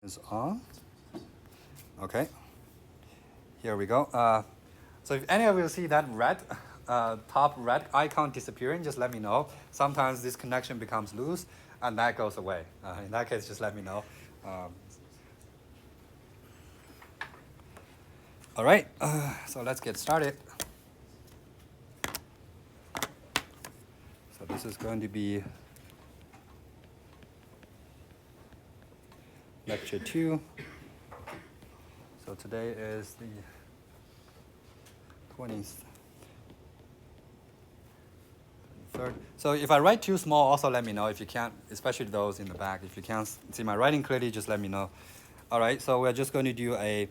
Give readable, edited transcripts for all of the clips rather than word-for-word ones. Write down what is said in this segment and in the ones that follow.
Is on. Okay, here we go. So if any of you see that red, top red icon disappearing, just let me know. Sometimes this connection becomes loose and that goes away. In that case, just let me know. All right, so let's get started. So this is going to be lecture 2. So today is the 23rd. So if I write too small, also let me know. If you can't, especially those in the back, if you can't see my writing clearly, just let me know. All right, so we're just going to do a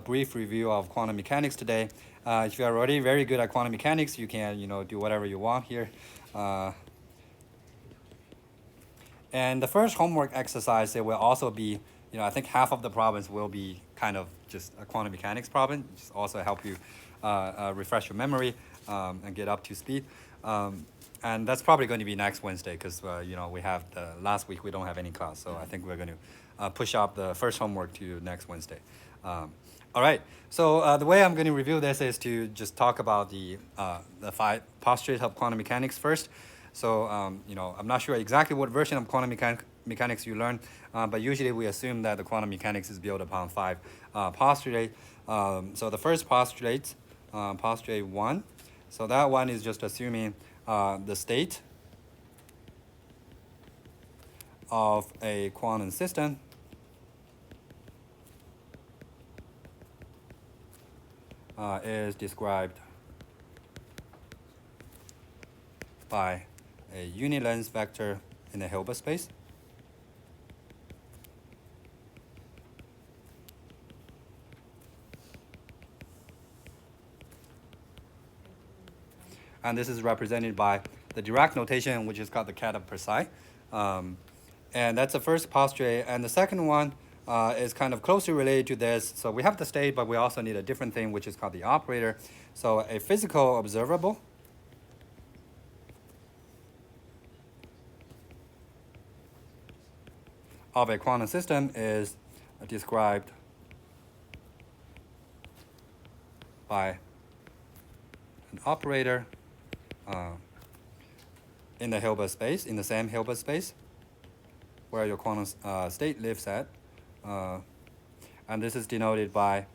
brief review of quantum mechanics today. If you're already very good at quantum mechanics, you can do whatever you want here. And the first homework exercise, there will also be, I think half of the problems will be kind of just a quantum mechanics problem, just also help you refresh your memory and get up to speed. And that's probably going to be next Wednesday because, we have last week we don't have any class. So I think we're going to push up the first homework to next Wednesday. All right, so the way I'm going to review this is to just talk about the 5 postulates of quantum mechanics first. So, I'm not sure exactly what version of quantum mechanics you learn, but usually we assume that the quantum mechanics is built upon 5 postulates. So the first postulate, postulate 1, so that one is just assuming the state of a quantum system is described by a unit length vector in the Hilbert space. And this is represented by the Dirac notation, which is called the ket of psi. And that's the first postulate. And the second one is kind of closely related to this. So we have the state, but we also need a different thing, which is called the operator. So a physical observable of a quantum system is described by an operator in the Hilbert space, in the same Hilbert space where your quantum state lives at. And this is denoted by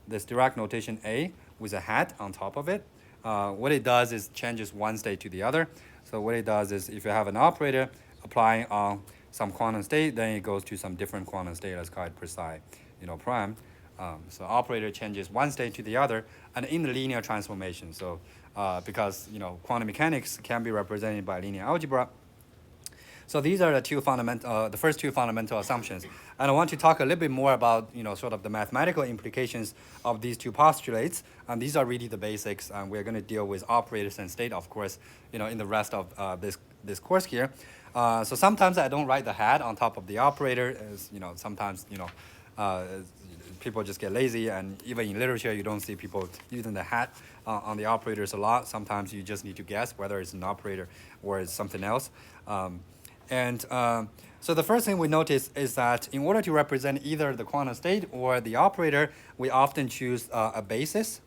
this Dirac notation A with a hat on top of it. What it does is changes one state to the other. So what it does is if you have an operator applying on some quantum state, then it goes to some different quantum state, let's call it psi, prime. So operator changes one state to the other, and in the linear transformation. So because quantum mechanics can be represented by linear algebra. So these are the first two fundamental assumptions. And I want to talk a little bit more about sort of the mathematical implications of these two postulates. And these are really the basics. And we're going to deal with operators and state, of course, in the rest of this course here. So sometimes I don't write the hat on top of the operator. As sometimes people just get lazy, and even in literature, you don't see people using the hat on the operators a lot. Sometimes you just need to guess whether it's an operator or it's something else. So the first thing we notice is that in order to represent either the quantum state or the operator, we often choose a basis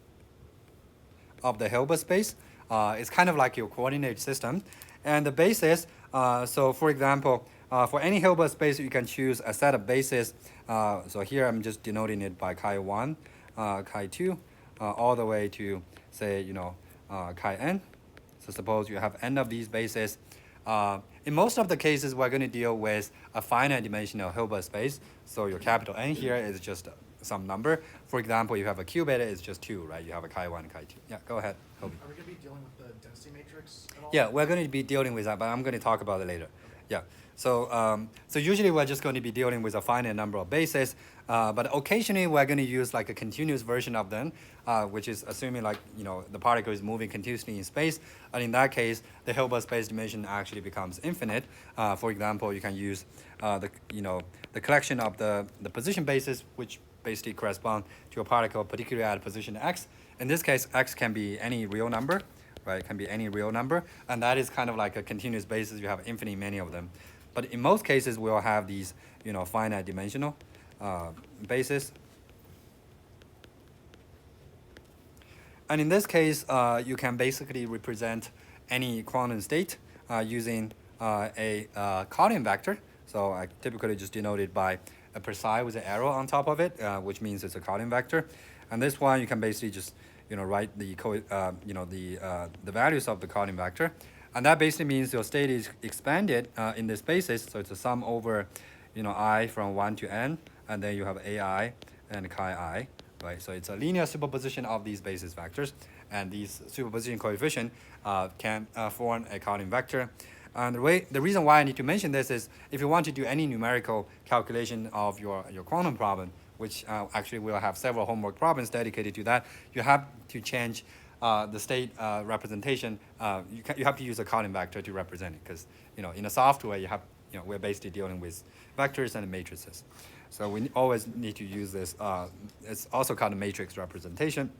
of the Hilbert space. It's kind of like your coordinate system. And the basis, so for example, for any Hilbert space, you can choose a set of bases. So here I'm just denoting it by chi1, chi2, all the way to, say, chi n. So suppose you have n of these bases. In most of the cases, we're going to deal with a finite dimensional Hilbert space. So your capital N here is just some number. For example, you have a Q beta, it's just 2, right? You have a chi1 and chi2. Yeah, go ahead, Kobe. Are we going to be dealing with the density matrix at all? Yeah, we're going to be dealing with that, but I'm going to talk about it later. Yeah. So usually we're just going to be dealing with a finite number of bases, but occasionally we're going to use like a continuous version of them, which is assuming like the particle is moving continuously in space, and in that case the Hilbert space dimension actually becomes infinite. For example, you can use the collection of the position bases, which basically correspond to a particle particularly at position x. In this case, x can be any real number. Right, it can be any real number, and that is kind of like a continuous basis. You have infinitely many of them. But in most cases, we'll have these, finite dimensional bases. And in this case, you can basically represent any quantum state using a Cartesian vector. So I typically just denote it by a precise with an arrow on top of it, which means it's a Cartesian vector. And this one, you can basically just write the the values of the Cartesian vector, and that basically means your state is expanded in this basis. So it's a sum over, I from 1 to n, and then you have ai and chi I. Right, so it's a linear superposition of these basis vectors, and these superposition coefficient can form a Cartesian vector. And the reason why I need to mention this is if you want to do any numerical calculation of your quantum problem, which actually we'll have several homework problems dedicated to that, you have to change the state representation. You have to use a Cartesian vector to represent it, because in a software we're basically dealing with vectors and matrices. So we always need to use this. It's also called a matrix representation.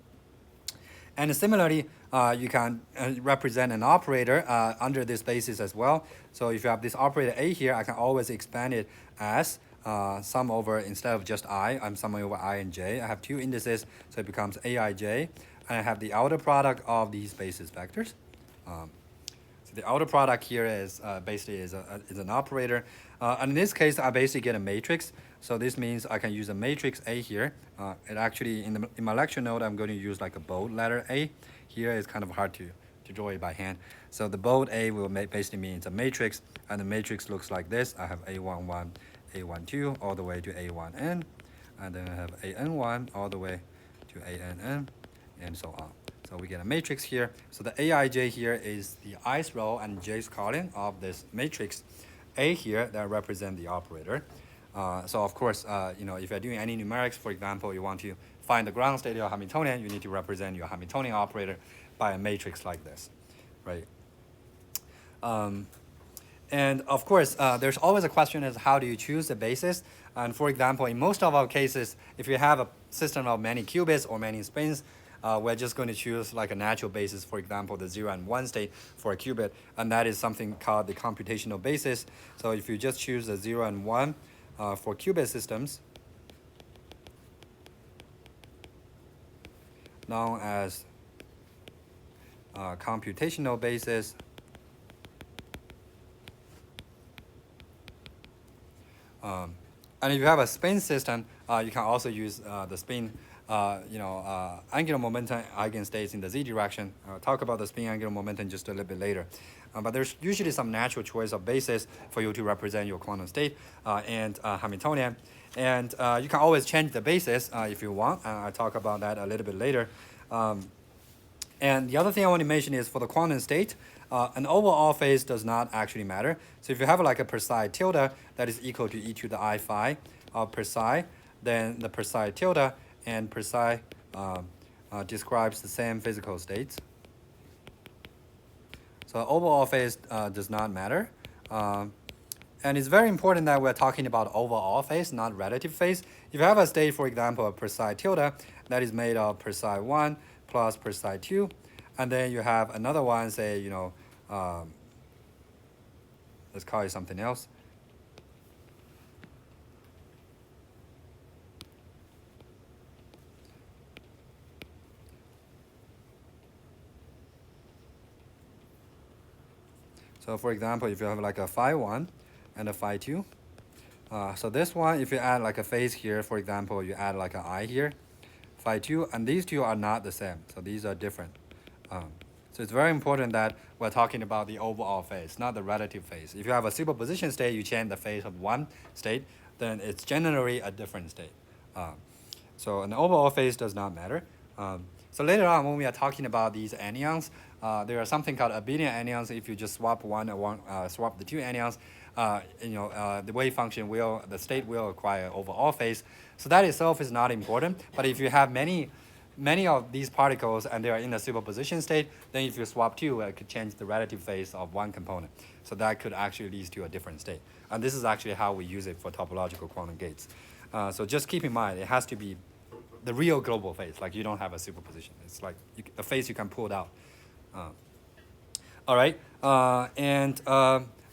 And similarly, you can represent an operator under this basis as well. So if you have this operator A here, I can always expand it as sum over, instead of just I'm summing over I and j. I have two indices, so it becomes aij. And I have the outer product of these basis vectors. So the outer product here is basically is an operator. And in this case, I basically get a matrix. So this means I can use a matrix A here. It actually, in my lecture note, I'm going to use like a bold letter A. Here it's kind of hard to draw it by hand. So the bold A will basically mean it's a matrix, and the matrix looks like this. I have A11, A12, all the way to A1n, and then I have AN1 all the way to ANN, and so on. So we get a matrix here. So the aij here is the ith row and jth column of this matrix A here that represent the operator. So of course, if you're doing any numerics, for example, you want to find the ground state of your Hamiltonian, you need to represent your Hamiltonian operator by a matrix like this, right? And of course, there's always a question as how do you choose the basis? And for example, in most of our cases, if you have a system of many qubits or many spins, we're just going to choose like a natural basis, for example, the 0 and 1 state for a qubit, and that is something called the computational basis. So if you just choose the 0 and 1 for qubit systems, known as computational basis, and if you have a spin system, you can also use the spin angular momentum eigenstates in the z direction. I'll talk about the spin angular momentum just a little bit later. But there's usually some natural choice of basis for you to represent your quantum state and Hamiltonian. And you can always change the basis if you want. I'll talk about that a little bit later. And the other thing I want to mention is for the quantum state, an overall phase does not actually matter. So if you have like a psi tilde that is equal to e to the I phi of psi, then the psi tilde and psi describes the same physical states. So overall phase does not matter. And it's very important that we're talking about overall phase, not relative phase. If you have a state, for example, a psi tilde that is made of psi 1 plus psi 2, and then you have another one, say, let's call it something else. So for example, if you have like a phi 1 and a phi 2, so this one, if you add like a phase here, for example, you add like an I here, phi 2, and these two are not the same. So these are different. So it's very important that we're talking about the overall phase, not the relative phase. If you have a superposition state, you change the phase of one state, then it's generally a different state. So an overall phase does not matter. So later on, when we are talking about these anyons, there are something called abelian anyons. If you just swap swap the two anyons, the wave function the state will acquire overall phase. So that itself is not important. But if you have many of these particles and they are in a superposition state, then if you swap two, it could change the relative phase of one component. So that could actually lead to a different state. And this is actually how we use it for topological quantum gates. So just keep in mind, it has to be the real global phase, like you don't have a superposition. It's like a phase you can pull out. All right,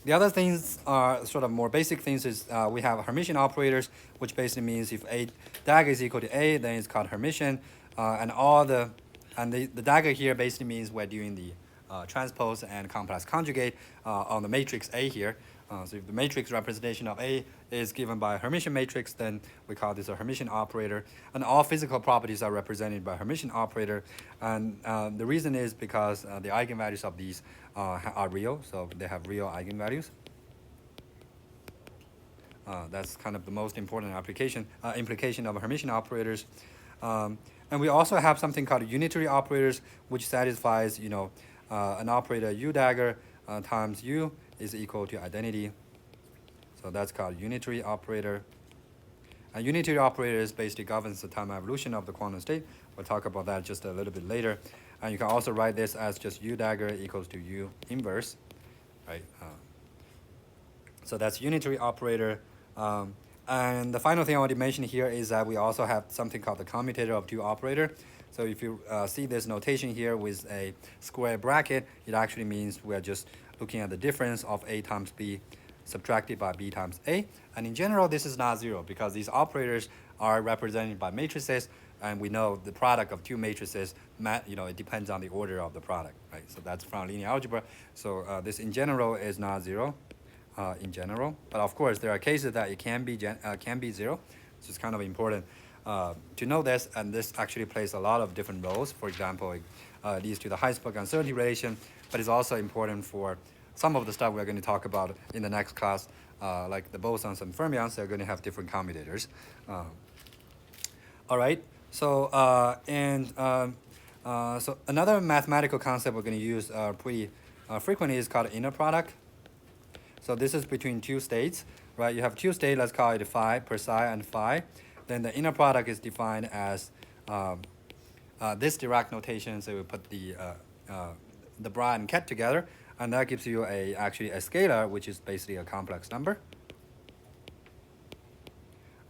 The other things are sort of more basic things is we have Hermitian operators, which basically means if A dagger is equal to A, then it's called Hermitian. The dagger here basically means we're doing the transpose and complex conjugate on the matrix A here. So if the matrix representation of A is given by a Hermitian matrix, then we call this a Hermitian operator. And all physical properties are represented by Hermitian operator. And the reason is because the eigenvalues of these are real, so they have real eigenvalues. That's kind of the most important implication of Hermitian operators. And we also have something called unitary operators, which satisfies, an operator U dagger times U is equal to identity. So that's called unitary operator. A unitary operator basically governs the time evolution of the quantum state. We'll talk about that just a little bit later. And you can also write this as just U dagger equals to U inverse, right? So that's unitary operator. And the final thing I want to mention here is that we also have something called the commutator of two operator. So if you see this notation here with a square bracket, it actually means we're just looking at the difference of A times B subtracted by B times A. And in general, this is not zero because these operators are represented by matrices, and we know the product of two matrices, it depends on the order of the product, right? So that's from linear algebra. So this in general is not zero. In general, but of course there are cases that it can be zero. So it's kind of important to know this, and this actually plays a lot of different roles. For example, it leads to the Heisenberg uncertainty relation, but it's also important for some of the stuff we're going to talk about in the next class, like the bosons and fermions. They're going to have different commutators. All right. So so another mathematical concept we're going to use pretty frequently is called inner product. So this is between two states, right? You have two states, let's call it phi, psi, and phi. Then the inner product is defined as this Dirac notation. So we put the bra and ket together, and that gives you actually a scalar, which is basically a complex number,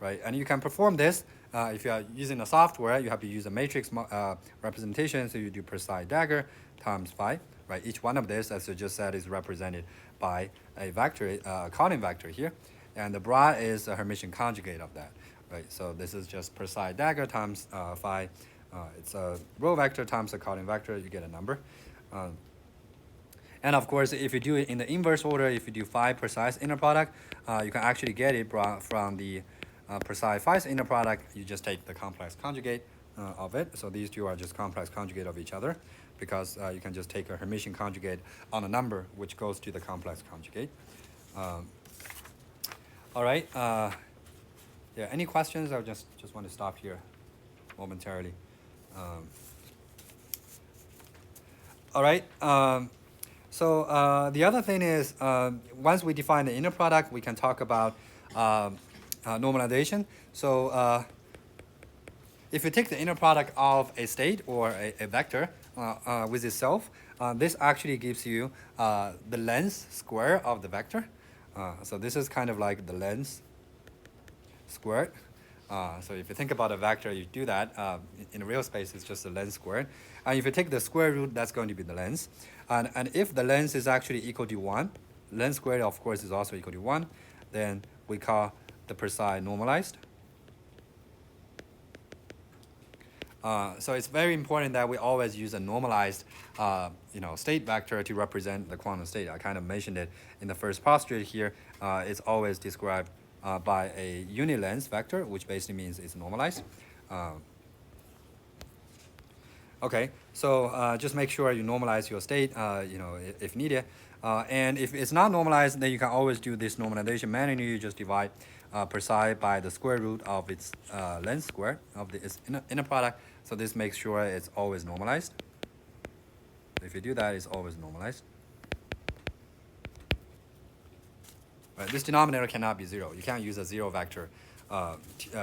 right? And you can perform this if you are using a software. You have to use a matrix representation. So you do psi dagger times phi, right? Each one of this, as I just said, is represented by a vector, a Cartan vector here, and the bra is a Hermitian conjugate of that, right? So this is just psi dagger times phi. It's a row vector times a Cartan vector. You get a number. And of course, if you do it in the inverse order, if you do phi precise inner product, you can actually get it from the precise phi inner product. You just take the complex conjugate of it. So these two are just complex conjugate of each other, because you can just take a Hermitian conjugate on a number which goes to the complex conjugate. All right. Yeah. Any questions? I just want to stop here momentarily. All right. So the other thing is, once we define the inner product, we can talk about normalization. So if you take the inner product of a state or a vector with itself, this actually gives you the length square of the vector. So this is kind of like the length squared. So if you think about a vector, you do that. In a real space, it's just the length squared. And if you take the square root, that's going to be the length. And if the length is actually equal to 1, length squared, of course, is also equal to 1, then we call the precise normalized. So it's very important that we always use a normalized state vector to represent the quantum state. I kind of mentioned it in the first postulate here. It's always described by a unit length vector, which basically means it's normalized. Okay, so just make sure you normalize your state, if needed. And if it's not normalized, then you can always do this normalization manually. You just divide psi by the square root of its length square of its inner product. So this makes sure it's always normalized. If you do that, it's always normalized. Right, this denominator cannot be 0. You can't use a zero vector,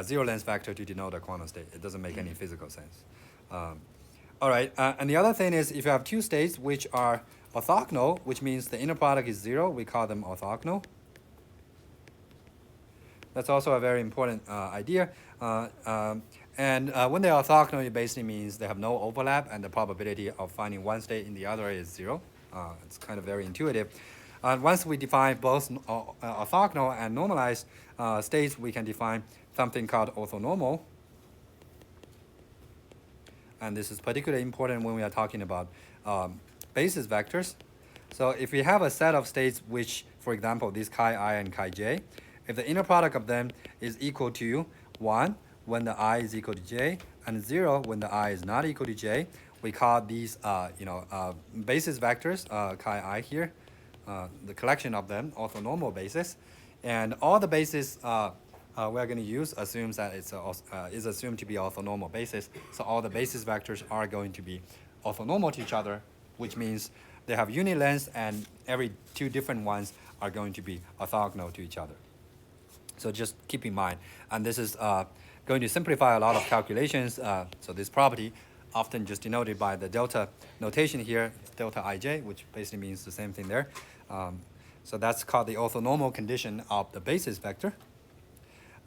zero length vector to denote a quantum state. It doesn't make any physical sense. All right, and the other thing is, if you have two states which are orthogonal, which means the inner product is 0, we call them orthogonal. That's also a very important idea. And when they are orthogonal, it basically means they have no overlap, and the probability of finding one state in the other is 0. It's kind of very intuitive. Once we define both orthogonal and normalized states, we can define something called orthonormal. And this is particularly important when we are talking about basis vectors. So if we have a set of states which, for example, this chi I and chi j, if the inner product of them is equal to 1 when the I is equal to j, and 0 when the I is not equal to j, we call these basis vectors, chi I here, the collection of them, orthonormal basis. And all the bases we're going to use assumes that it's is assumed to be orthonormal basis. So all the basis vectors are going to be orthonormal to each other, which means they have unit length, and every two different ones are going to be orthogonal to each other. So just keep in mind. And this is going to simplify a lot of calculations. So this property, often just denoted by the delta notation here, delta ij, which basically means the same thing there. So that's called the orthonormal condition of the basis vector.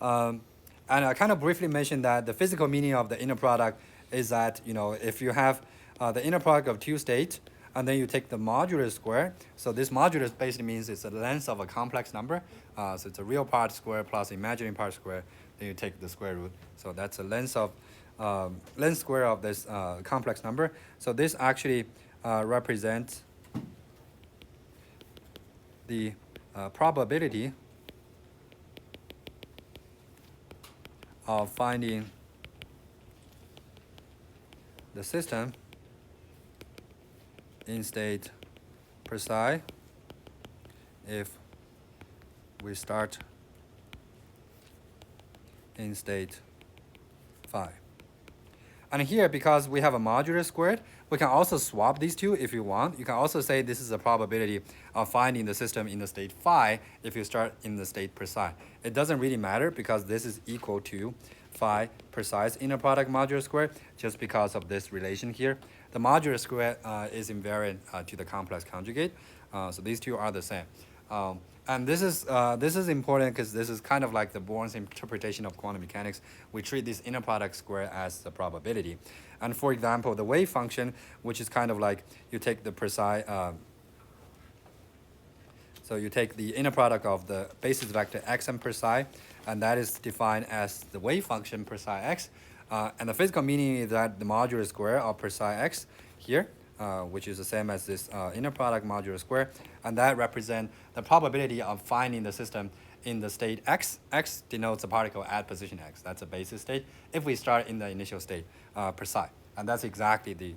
And I kind of briefly mentioned that the physical meaning of the inner product is that, if you have the inner product of two states, and then you take the modulus square. So this modulus basically means it's the length of a complex number. So it's a real part square plus imaginary part square. Then you take the square root. So that's the length square of this complex number. So this actually represents the probability of finding the system in state psi if we start in state phi. And here, because we have a modulus squared, we can also swap these two if you want. You can also say this is a probability of finding the system in the state phi if you start in the state psi. It doesn't really matter because this is equal to phi precise inner product modulus squared just because of this relation here. The modulus squared is invariant to the complex conjugate. So these two are the same. And this is important because this is kind of like the Born's interpretation of quantum mechanics. We treat this inner product square as the probability. And for example, the wave function, which is kind of like you take the precise, so you take the inner product of the basis vector x and psi, and that is defined as the wave function psi x. And the physical meaning is that the modulus square of psi x here, which is the same as this inner product modulus square, and that represents the probability of finding the system in the state x. X denotes a particle at position x. That's a basis state if we start in the initial state psi. And that's exactly the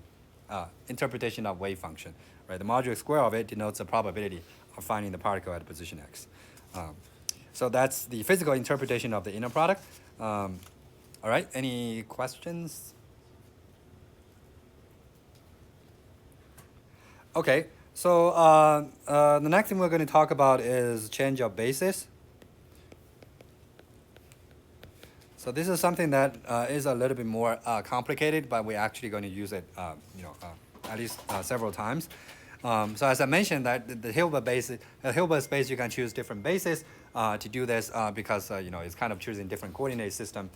interpretation of wave function. Right? The modulus square of it denotes the probability of finding the particle at position x. So that's the physical interpretation of the inner product. All right, any questions? Okay, so the next thing we're going to talk about is change of basis. So this is something that is a little bit more complicated, but we're actually going to use it, at least several times. So as I mentioned, that the Hilbert space, you can choose different bases to do this because it's kind of choosing different coordinate system.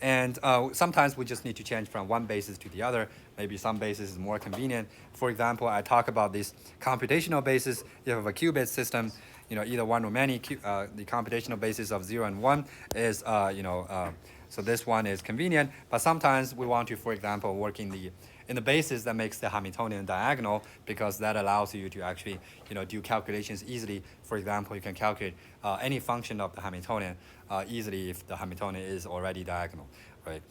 And sometimes we just need to change from one basis to the other. Maybe some basis is more convenient. For example, I talk about this computational basis. You have a qubit system, either one or many. The computational basis of 0 and 1 is, so this one is convenient. But sometimes we want to, for example, work in the basis that makes the Hamiltonian diagonal, because that allows you to actually do calculations easily. For example, you can calculate any function of the Hamiltonian easily if the Hamiltonian is already diagonal, right?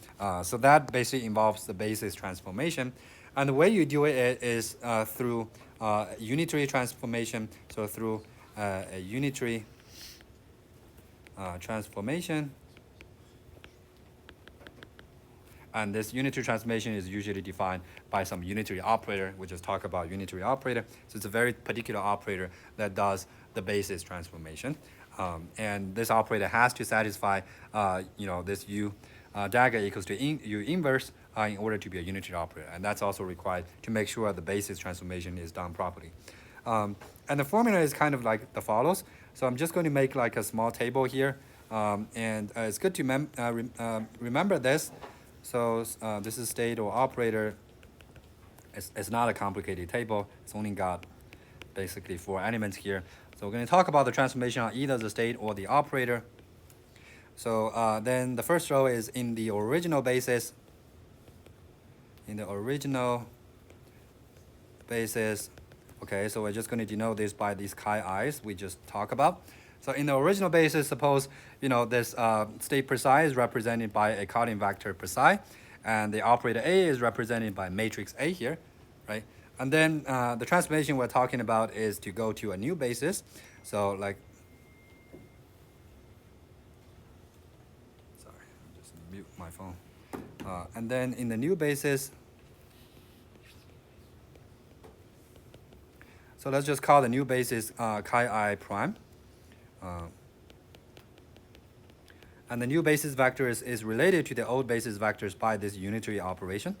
So that basically involves the basis transformation, and the way you do it is through unitary transformation. So through a unitary transformation. And this unitary transformation is usually defined by some unitary operator. We just talk about unitary operator. So it's a very particular operator that does the basis transformation. And this operator has to satisfy, this U dagger equals to U inverse in order to be a unitary operator. And that's also required to make sure the basis transformation is done properly. And the formula is kind of like the follows. So I'm just going to make like a small table here. And it's good to remember this. So this is state or operator. It's not a complicated table. It's only got basically 4 elements here. So we're going to talk about the transformation on either the state or the operator. So then the first row is in the original basis. In the original basis, okay, so we're just going to denote this by these chi-i's we just talked about. So in the original basis, suppose, this state per psi is represented by a Cartesian vector per psi, and the operator A is represented by matrix A here, right? And then the transformation we're talking about is to go to a new basis. So like, sorry, I'll just mute my phone. And then in the new basis, so let's just call the new basis chi-i prime. And the new basis vector is related to the old basis vectors by this unitary operation,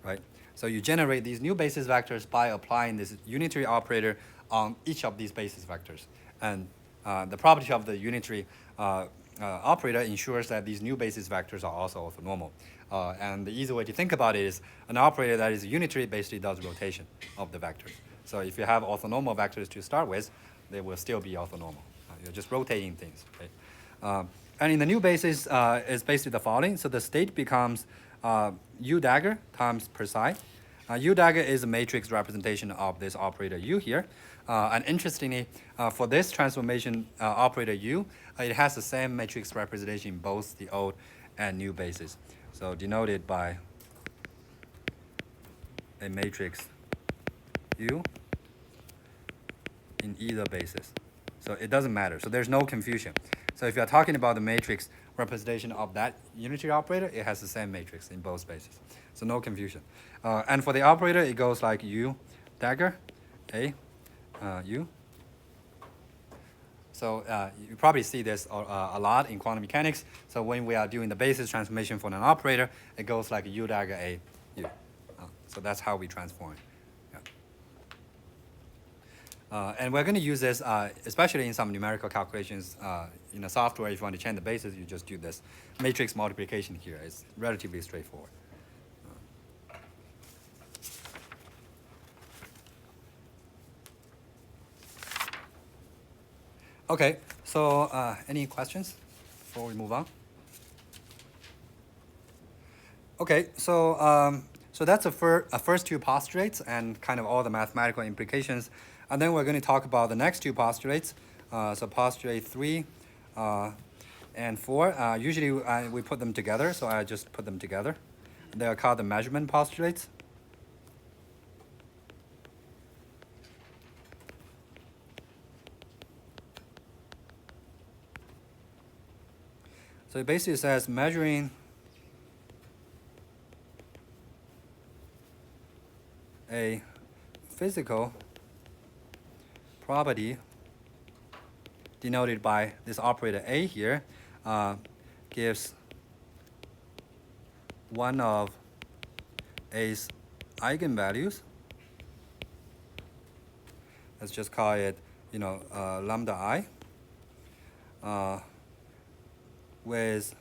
right? So you generate these new basis vectors by applying this unitary operator on each of these basis vectors. And the property of the unitary operator ensures that these new basis vectors are also orthonormal. And the easy way to think about it is an operator that is unitary basically does rotation of the vectors. So if you have orthonormal vectors to start with, they will still be orthonormal. You're just rotating things, right? And in the new basis is basically the following. So the state becomes U dagger times per psi. U dagger is a matrix representation of this operator U here. And interestingly, for this transformation operator U, it has the same matrix representation in both the old and new basis. So denoted by a matrix U in either basis. So it doesn't matter. So there's no confusion. So if you're talking about the matrix representation of that unitary operator, it has the same matrix in both bases. So no confusion. And for the operator, it goes like U dagger, A, U. So you probably see this a lot in quantum mechanics. So when we are doing the basis transformation for an operator, it goes like U dagger, A, U. So that's how we transform it. And we're going to use this, especially in some numerical calculations in the software. If you want to change the basis, you just do this matrix multiplication here. It's relatively straightforward. Okay, so any questions before we move on? Okay, so so that's a first two postulates and kind of all the mathematical implications. And then we're going to talk about the next two postulates. So postulate 3 and 4. Usually we put them together, so I just put them together. They are called the measurement postulates. So it basically says measuring a physical property denoted by this operator A here gives one of A's eigenvalues. Let's just call it, lambda I with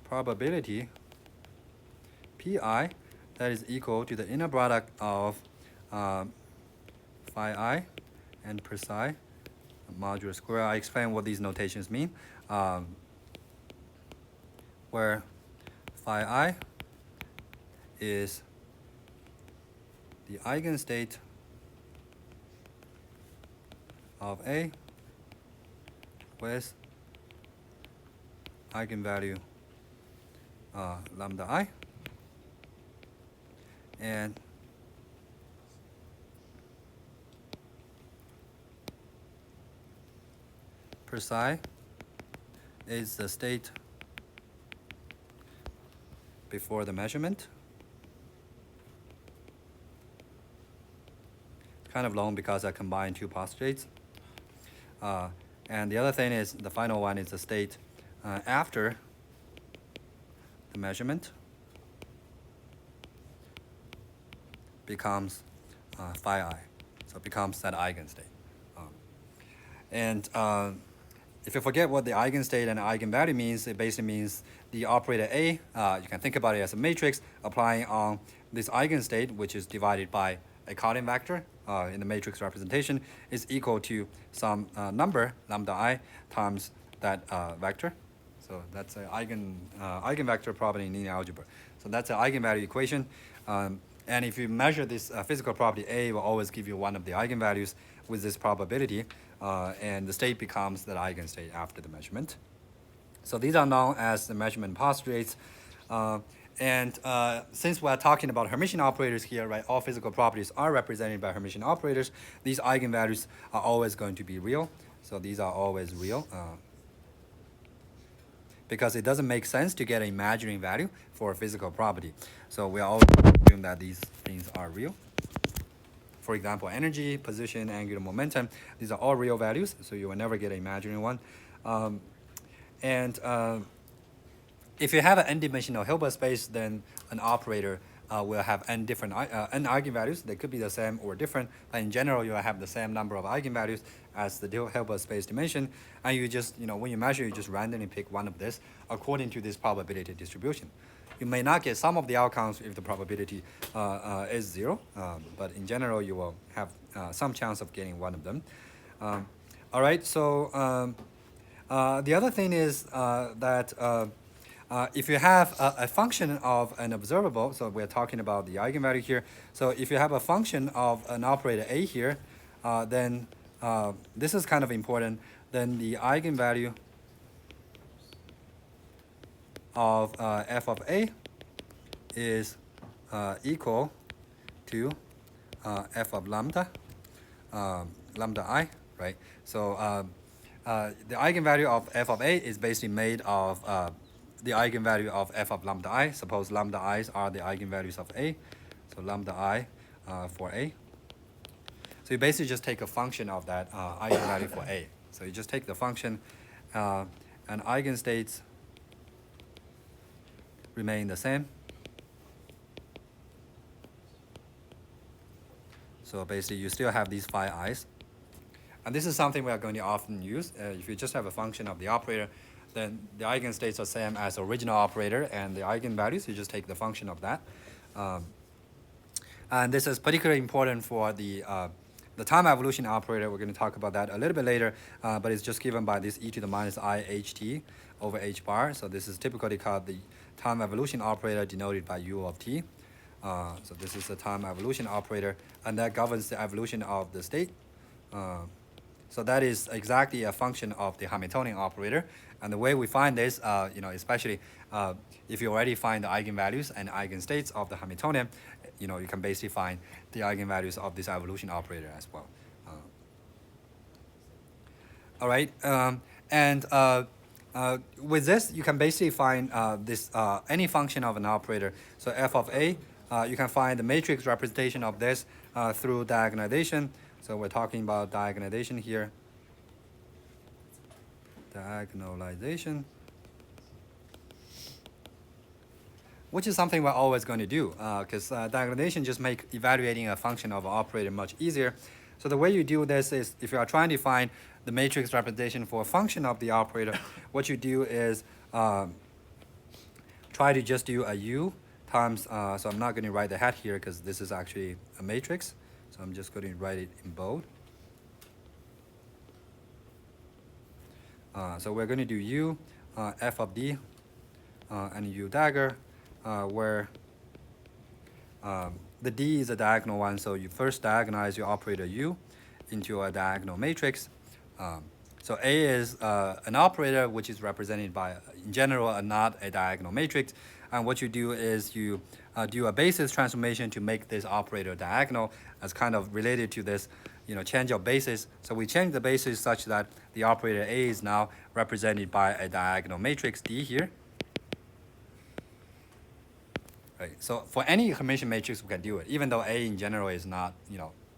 probability Pi that is equal to the inner product of phi I and per psi modular square. I explain what these notations mean, where phi I is the eigenstate of A with eigenvalue lambda I, and per psi is the state before the measurement. Kind of long because I combined two postulates. And the other thing is, the final one is the state after the measurement becomes phi I. So it becomes that eigenstate. And if you forget what the eigenstate and eigenvalue means, it basically means the operator A, you can think about it as a matrix applying on this eigenstate, which is divided by a Cartan vector in the matrix representation, is equal to some number, lambda I, times that vector. So that's an eigenvector property in linear algebra. So that's an eigenvalue equation. And if you measure this physical property, A will always give you one of the eigenvalues with this probability, and the state becomes that eigenstate after the measurement. So these are known as the measurement postulates. Since we're talking about Hermitian operators here, right, all physical properties are represented by Hermitian operators, these eigenvalues are always going to be real. So these are always real. Because it doesn't make sense to get an imaginary value for a physical property. So we are always assume that these things are real. For example, energy, position, angular momentum, these are all real values, so you will never get an imaginary one. If you have an n-dimensional Hilbert space, then an operator will have n different n eigenvalues. They could be the same or different, but in general, you will have the same number of eigenvalues as the Hilbert space dimension. And you just, when you measure, you just randomly pick one of this according to this probability distribution. You may not get some of the outcomes if the probability is 0, but in general, you will have some chance of getting one of them. All right, so the other thing is that if you have a function of an observable, so we're talking about the eigenvalue here. So if you have a function of an operator A here, then this is kind of important. Then the eigenvalue of f of A is equal to f of lambda, lambda I, right? So the eigenvalue of f of A is basically made of the eigenvalue of f of lambda I. Suppose lambda i's are the eigenvalues of A. So lambda I for A. So you basically just take a function of that eigenvalue for A. So you just take the function and eigenstates remain the same. So basically you still have these phi i's. And this is something we are going to often use. If you just have a function of the operator, then the eigenstates are same as the original operator, and the eigenvalues, you just take the function of that. And this is particularly important for the time evolution operator. We're going to talk about that a little bit later, but it's just given by this e to the minus I ht over h bar. So this is typically called the time evolution operator, denoted by u of t. So this is the time evolution operator, and that governs the evolution of the state. So that is exactly a function of the Hamiltonian operator. And the way we find this, especially if you already find the eigenvalues and eigenstates of the Hamiltonian, you can basically find the eigenvalues of this evolution operator as well. All right, with this, you can basically find this any function of an operator. So f of A, you can find the matrix representation of this through diagonalization. So we're talking about diagonalization here. Diagonalization, which is something we're always going to do, because diagonalization just makes evaluating a function of an operator much easier. So the way you do this is, if you are trying to find the matrix representation for a function of the operator, what you do is try to just do a u times, so I'm not going to write the hat here because this is actually a matrix. So I'm just going to write it in bold. So we're going to do u, f of d, and u dagger, where the d is a diagonal one. So you first diagonalize your operator u into a diagonal matrix. So A is an operator which is represented by, in general, not a diagonal matrix. And what you do is you do a basis transformation to make this operator diagonal, as kind of related to this, change of basis. So we change the basis such that the operator A is now represented by a diagonal matrix D here. Right. So for any Hermitian matrix, we can do it, even though A in general is not,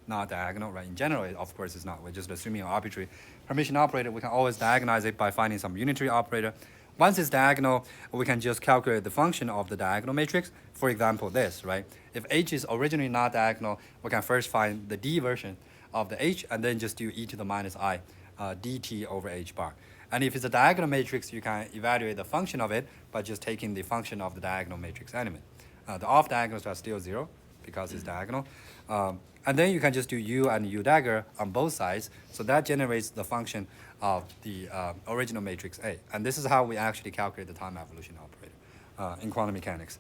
not diagonal, right? In general, of course, it's not. We're just assuming an arbitrary Hermitian operator. We can always diagonalize it by finding some unitary operator. Once it's diagonal, we can just calculate the function of the diagonal matrix. For example, this, right? If H is originally not diagonal, we can first find the D version of the H, and then just do e to the minus I dt over h bar. And if it's a diagonal matrix, you can evaluate the function of it by just taking the function of the diagonal matrix element. The off diagonals are still 0 because it's diagonal. And then you can just do u and u dagger on both sides. So that generates the function of the original matrix A. And this is how we actually calculate the time evolution operator in quantum mechanics.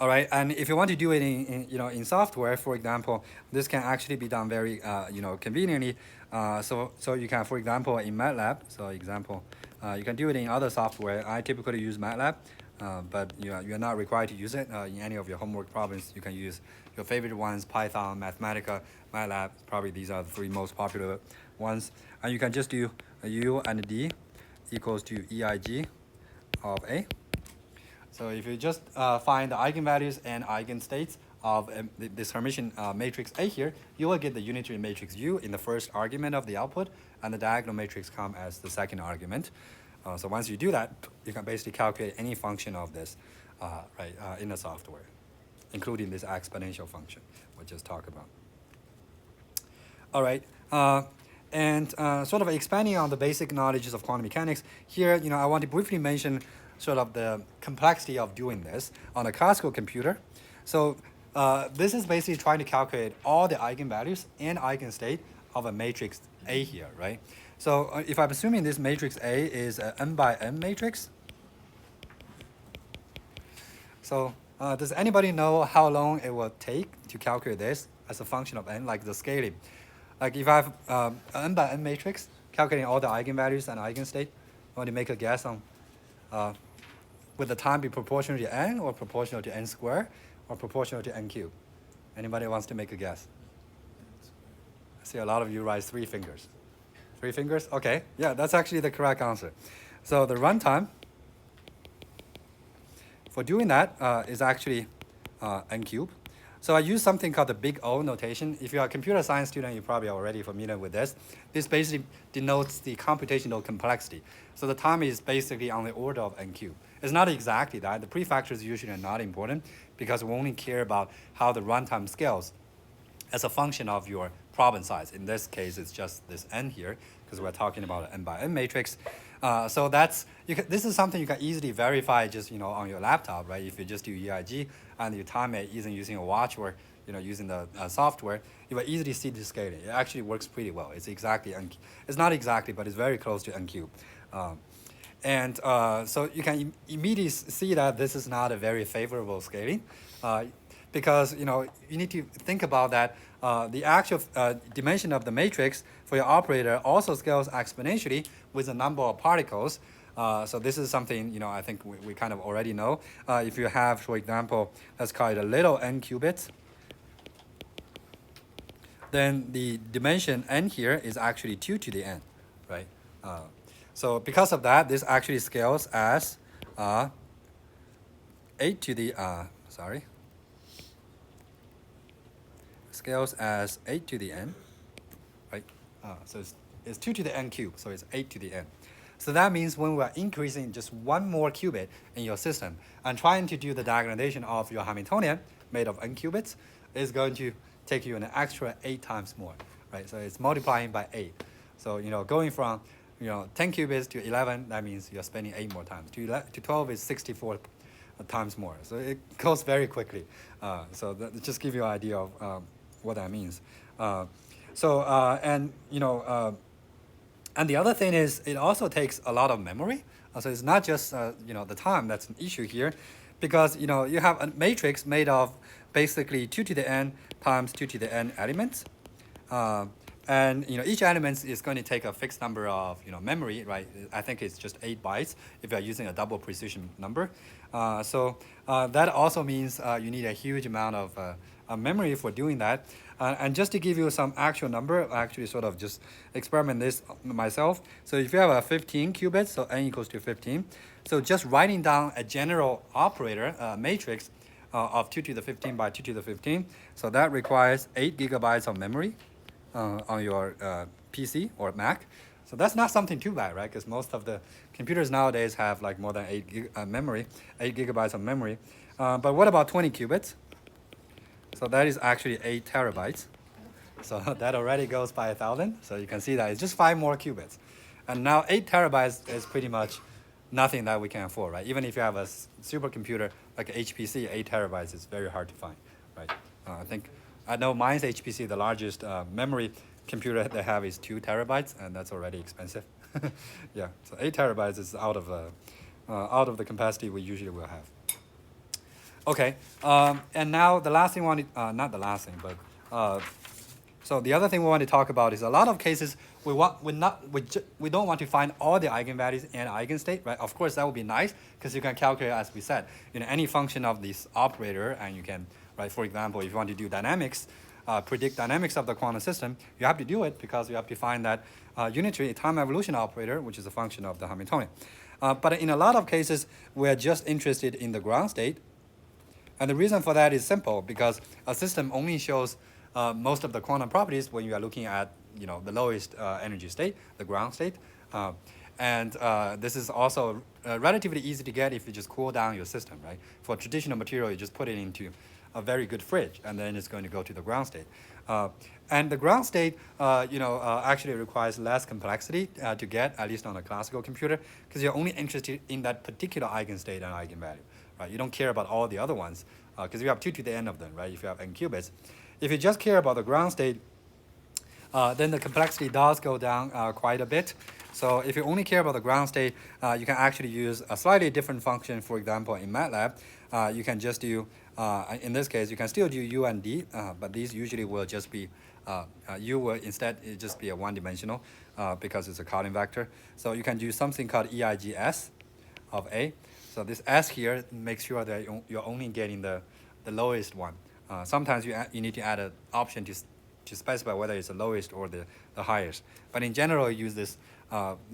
All right, and if you want to do it in software, for example, this can actually be done very conveniently. So you can, for example, in MATLAB. So example, you can do it in other software. I typically use MATLAB, but you're not required to use it in any of your homework problems. You can use your favorite ones: Python, Mathematica, MATLAB. Probably these are the 3 most popular ones. And you can just do U and D equals to EIG of A. So if you just find the eigenvalues and eigenstates of this Hermitian matrix A here, you will get the unitary matrix U in the first argument of the output, and the diagonal matrix come as the second argument. So once you do that, you can basically calculate any function of this in the software, including this exponential function we just talked about. All right. And sort of expanding on the basic knowledges of quantum mechanics, here I want to briefly mention sort of the complexity of doing this on a classical computer. So this is basically trying to calculate all the eigenvalues and eigenstate of a matrix A here, right? So if I'm assuming this matrix A is an n by n matrix, so does anybody know how long it will take to calculate this as a function of n, like the scaling? Like if I have an n by n matrix, calculating all the eigenvalues and eigenstate, you want to make a guess on would the time be proportional to n, or proportional to n squared, or proportional to n cubed? Anybody wants to make a guess? I see a lot of you raise 3 fingers. 3 fingers? Okay, yeah, that's actually the correct answer. So the runtime for doing that is actually n cubed. So I use something called the big O notation. If you're a computer science student, you're probably already familiar with this. This basically denotes the computational complexity. So the time is basically on the order of n cubed. It's not exactly that. The prefactors usually are not important because we only care about how the runtime scales as a function of your problem size. In this case, it's just this n here because we're talking about an n by n matrix. So this is something you can easily verify just on your laptop, right? If you just do EIG and you time it either using a watch or using the software, you will easily see the scaling. It actually works pretty well. It's exactly it's not exactly, but it's very close to n cubed. So you can immediately see that this is not a very favorable scaling because you need to think about that the actual dimension of the matrix for your operator also scales exponentially with the number of particles. So this is something I think we kind of already know. If you have, for example, let's call it a little n qubits, then the dimension n here is actually 2 to the n, right? So because of that, this actually scales as 8 to the, scales as 8 to the n, right? So it's 2 to the n cubed, so it's 8 to the n. So that means when we're increasing just 1 more qubit in your system and trying to do the diagonalization of your Hamiltonian made of n qubits, is going to take you an extra 8 times more, right? So it's multiplying by 8. So going from 10 qubits to 11, that means you're spending 8 more times. To 12 is 64 times more. So it goes very quickly. So that just give you an idea of what that means. And the other thing is it also takes a lot of memory. So it's not just the time that's an issue here, because you have a matrix made of basically 2 to the n times 2 to the n elements. And each element is going to take a fixed number of memory, right? I think it's just 8 bytes if you're using a double precision number. So that also means you need a huge amount of memory for doing that. And just to give you some actual number, I actually sort of just experiment this myself. So if you have a 15 qubits, so n equals to 15. So just writing down a general operator matrix of 2 to the 15 by 2 to the 15. So that requires 8 gigabytes of memory on your PC or Mac. So that's not something too bad, right? Because most of the computers nowadays have like more than 8 gigabytes of memory. But what about 20 qubits? So that is actually 8 terabytes. So that already goes by 1,000. So you can see that it's just 5 more qubits. And now 8 terabytes is pretty much nothing that we can afford, right? Even if you have a supercomputer like HPC, 8 terabytes is very hard to find, right? I know mine's HPC, the largest memory computer they have is 2 terabytes, and that's already expensive. Yeah, so 8 terabytes is out of the capacity we usually will have. Okay, and now the last thing not the last thing, but so the other thing we want to talk about is a lot of cases we don't want to find all the eigenvalues and eigenstate, right? Of course, that would be nice because you can calculate, as we said, any function of this operator, and you can, right? For example, if you want to do dynamics, predict dynamics of the quantum system, you have to do it because you have to find that unitary time evolution operator, which is a function of the Hamiltonian. But in a lot of cases, we're just interested in the ground state. And the reason for that is simple, because a system only shows most of the quantum properties when you are looking at the lowest energy state, the ground state. And this is also relatively easy to get if you just cool down your system, right? For traditional material, you just put it into a very good fridge, and then it's going to go to the ground state. And the ground state, actually requires less complexity to get, at least on a classical computer, because you're only interested in that particular eigenstate and eigenvalue. Right? You don't care about all the other ones because you have 2 to the n of them, right? If you have n qubits. If you just care about the ground state, then the complexity does go down quite a bit. So if you only care about the ground state, you can actually use a slightly different function. For example, in MATLAB, you can just do, in this case, you can still do U and D, but these usually will just be, U will instead just be a one-dimensional because it's a Carlin vector. So you can do something called EIGS of A. So this S here makes sure that you're only getting the lowest one. Sometimes you need to add an option to specify whether it's the lowest or the highest. But in general, you use this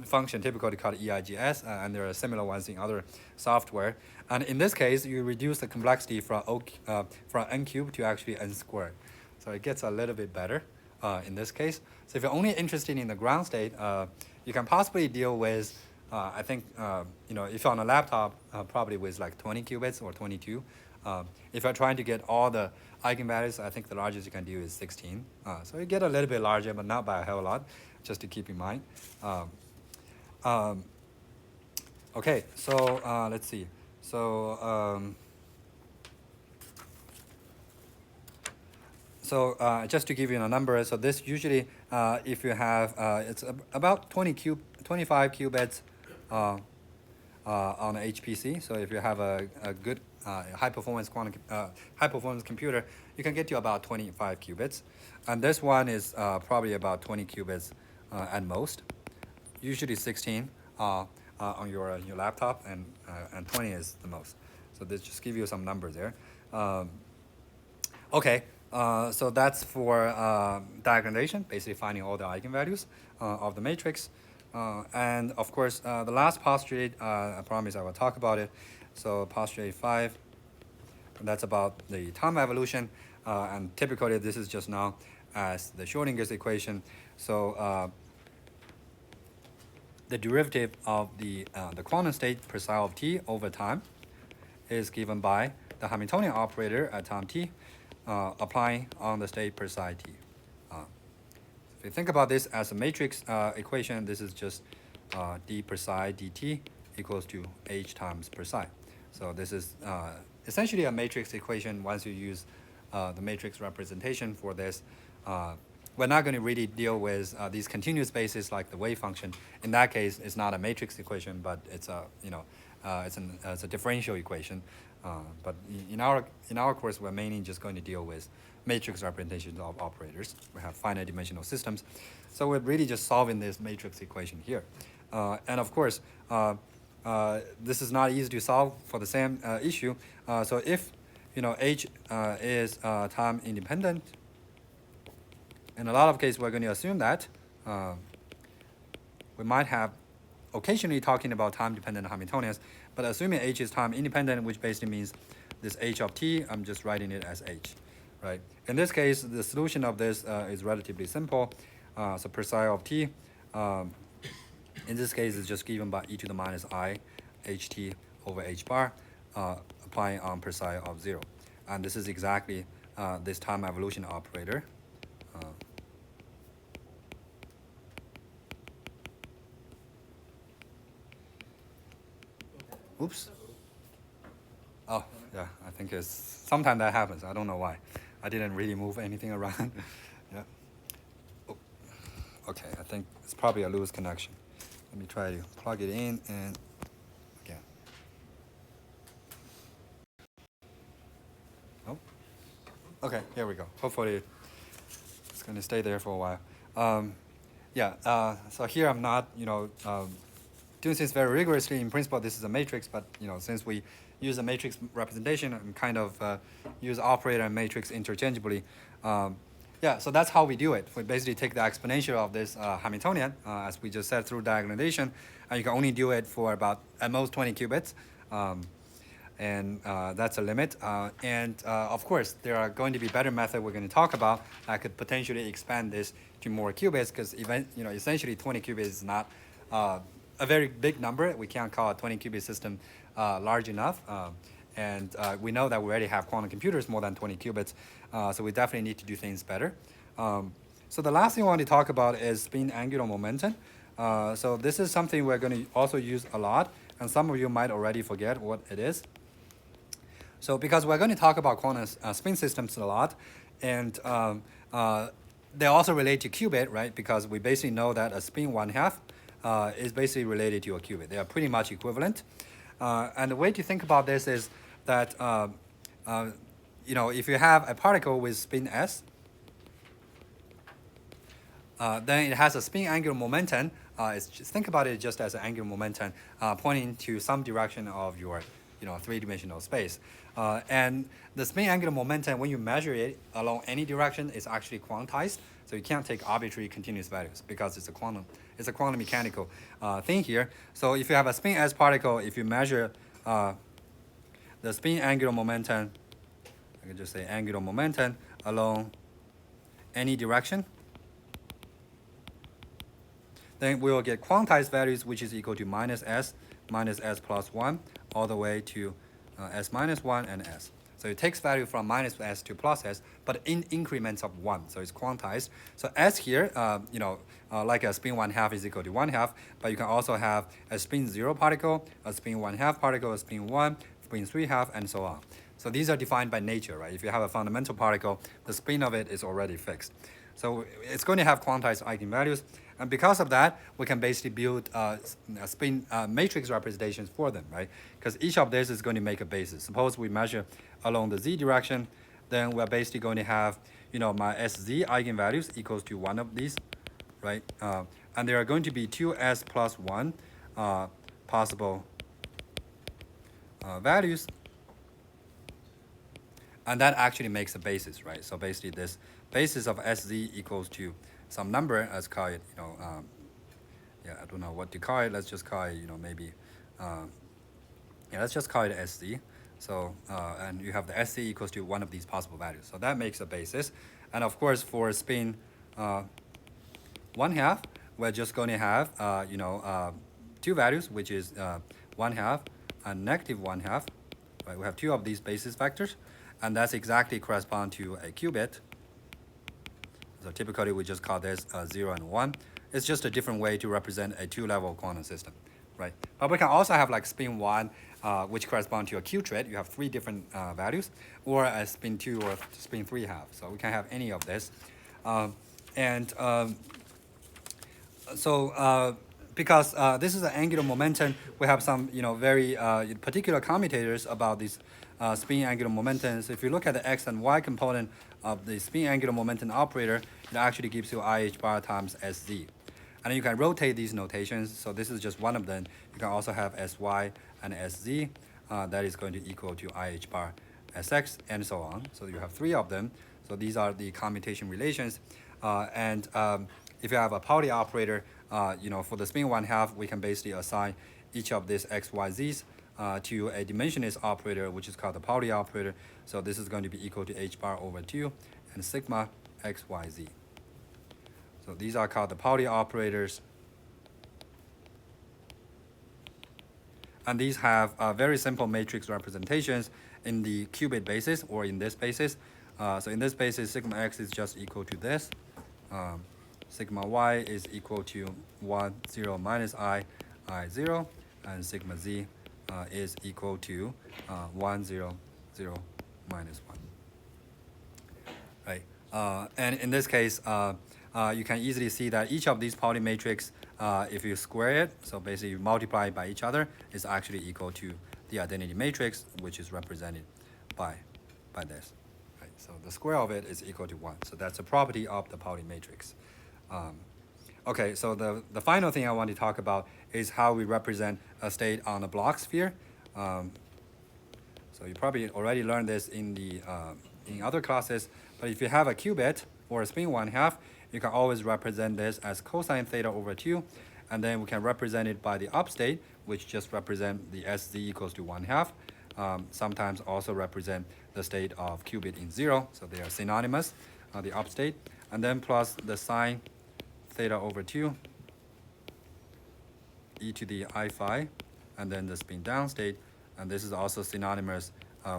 function typically called EIGS, and there are similar ones in other software. And in this case, you reduce the complexity from n cubed to actually n squared. So it gets a little bit better in this case. So if you're only interested in the ground state, you can possibly deal with I think, if you're on a laptop, probably with like 20 qubits or 22. If you're trying to get all the eigenvalues, I think the largest you can do is 16. So you get a little bit larger, but not by a hell of a lot, just to keep in mind. Okay, so let's see. So just to give you a number, so this usually, if you have, it's about 25 qubits on a HPC. So if you have a good high performance computer, you can get to about 25 qubits. And this one is probably about 20 qubits at most. Usually 16 on your laptop, and 20 is the most. So this just give you some numbers there. Okay. So that's for diagonalization, basically finding all the eigenvalues of the matrix. And of course, the last postulate, I promise I will talk about it. So postulate 5, that's about the time evolution. And typically, this is just known as the Schrodinger's equation. So the derivative of the quantum state per psi of t over time is given by the Hamiltonian operator at time t, applying on the state per psi t. If you think about this as a matrix equation, this is just d per psi dt equals to h times per psi. So this is essentially a matrix equation. Once you use the matrix representation for this, we're not going to really deal with these continuous spaces like the wave function. In that case, it's not a matrix equation, but it's a it's a differential equation. But in our course, we're mainly just going to deal with matrix representations of operators. We have finite dimensional systems. So we're really just solving this matrix equation here. And of course, this is not easy to solve for the same issue. So if h is time independent, in a lot of cases, we're going to assume that we might have occasionally talking about time-dependent Hamiltonians, but assuming h is time independent, which basically means this h of t, I'm just writing it as h, right? In this case, the solution of this is relatively simple. So per psi of t, in this case, is just given by e to the minus I ht over h bar, applying on per psi of 0. And this is exactly this time evolution operator. Oops. Oh, yeah, I think it's sometimes that happens. I don't know why. I didn't really move anything around. Yeah. Oh, okay, I think it's probably a loose connection. Let me try to plug it in and again. Oh, okay, here we go. Hopefully it's going to stay there for a while. So here I'm not, doing things very rigorously. In principle, this is a matrix, but since we use a matrix representation and kind of use operator and matrix interchangeably, so that's how we do it. We basically take the exponential of this Hamiltonian, as we just said, through diagonalization, and you can only do it for about at most 20 qubits. And that's a limit. Of course, there are going to be better methods we're going to talk about that could potentially expand this to more qubits, because essentially 20 qubits is not a very big number. We can't call a 20 qubit system large enough. We know that we already have quantum computers more than 20 qubits, so we definitely need to do things better. So the last thing I want to talk about is spin angular momentum. So this is something we're going to also use a lot, and some of you might already forget what it is. So because we're going to talk about quantum spin systems a lot, and they also relate to qubit, right? Because we basically know that a spin 1/2 is basically related to a qubit. They are pretty much equivalent. And the way to think about this is that if you have a particle with spin s, then it has a spin angular momentum. Think about it just as an angular momentum pointing to some direction of your three-dimensional space. And the spin angular momentum, when you measure it along any direction, is actually quantized. So you can't take arbitrary continuous values because it's a quantum mechanical thing here. So if you have a spin s particle, if you measure the spin angular momentum, I can just say angular momentum along any direction, then we will get quantized values, which is equal to minus s plus 1, all the way to s minus 1 and s. So it takes value from minus s to plus s, but in increments of 1. So it's quantized. So s here, like a spin 1/2 is equal to 1/2, but you can also have a spin 0 particle, a spin 1/2 particle, a spin 1, spin 3/2, and so on. So these are defined by nature, right? If you have a fundamental particle, the spin of it is already fixed. So it's going to have quantized eigenvalues. And because of that, we can basically build spin matrix representations for them, right? Because each of this is going to make a basis. Suppose we measure along the z direction, then we're basically going to have, my sz eigenvalues equals to one of these, right? And there are going to be 2s plus 1 possible values. And that actually makes a basis, right? So basically this basis of sz equals to some number, let's call it, I don't know what to call it. Let's just call it, maybe, let's just call it SC. So, and you have the SC equals to one of these possible values. So that makes a basis. And of course, for spin 1/2, we're just going to have, two values, which is 1/2 and negative 1/2. Right? We have two of these basis vectors, and that's exactly correspond to a qubit. So typically, we just call this 0 and 1. It's just a different way to represent a two-level quantum system, right? But we can also have like spin 1, which correspond to a qubit. You have three different values, or a spin 2 or spin 3/2. So we can have any of this. Because this is an angular momentum, we have some very particular commutators about these spin angular momentums. If you look at the x and y component of the spin angular momentum operator, it actually gives you IH bar times SZ. And you can rotate these notations. So this is just one of them. You can also have SY and SZ. That is going to equal to IH bar SX and so on. So you have three of them. So these are the commutation relations. If you have a Pauli operator, for the spin 1/2, we can basically assign each of these x, y, z's to a dimensionless operator, which is called the Pauli operator. So this is going to be equal to h bar over 2 and sigma x, y, z. So these are called the Pauli operators. And these have very simple matrix representations in the qubit basis or in this basis. So in this basis, sigma x is just equal to this. Sigma y is equal to 1, 0 minus I 0, and sigma z is equal to 1, 0, 0, minus 1. Right? And in this case, you can easily see that each of these Pauli matrix, if you square it, so basically you multiply by each other, is actually equal to the identity matrix, which is represented by this. Right? So the square of it is equal to 1. So that's a property of the Pauli matrix. Okay, so the final thing I want to talk about is how we represent a state on a block sphere. So you probably already learned this in the in other classes, but if you have a qubit or a spin 1/2, you can always represent this as cosine theta over 2, and then we can represent it by the upstate, which just represent the SZ equals to 1/2. Sometimes also represent the state of qubit in 0, so they are synonymous, the upstate, and then plus the sine theta over 2 e to the I phi, and then the spin down state, and this is also synonymous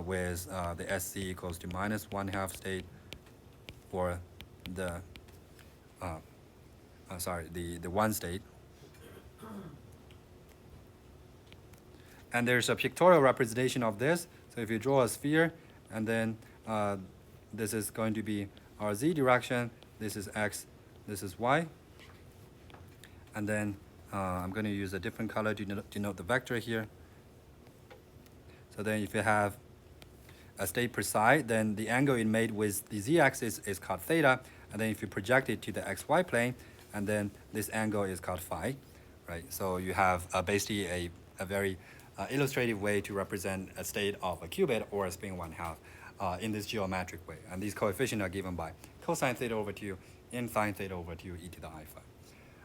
with the SC equals to minus 1/2 state, or the the 1 state. And there's a pictorial representation of this. So if you draw a sphere, and then this is going to be our z direction, this is x, this is y. And then I'm going to use a different color to denote the vector here. So then if you have a state per side, then the angle it made with the z-axis is called theta. And then if you project it to the xy plane, and then this angle is called phi, right? So you have basically a very illustrative way to represent a state of a qubit or a spin 1/2 in this geometric way. And these coefficients are given by cosine theta over 2 and sine theta over 2 e to the I phi.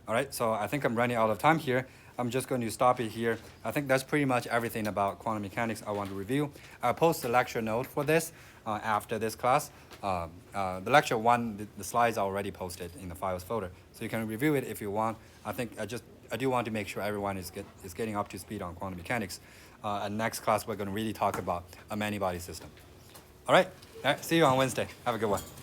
All right, so I think I'm running out of time here. I'm just going to stop it here. I think that's pretty much everything about quantum mechanics I want to review. I'll post the lecture note for this after this class. The lecture 1, the slides are already posted in the files folder, so you can review it if you want. I think I do want to make sure everyone is getting up to speed on quantum mechanics. And next class, we're going to really talk about a many-body system. All right, see you on Wednesday. Have a good one.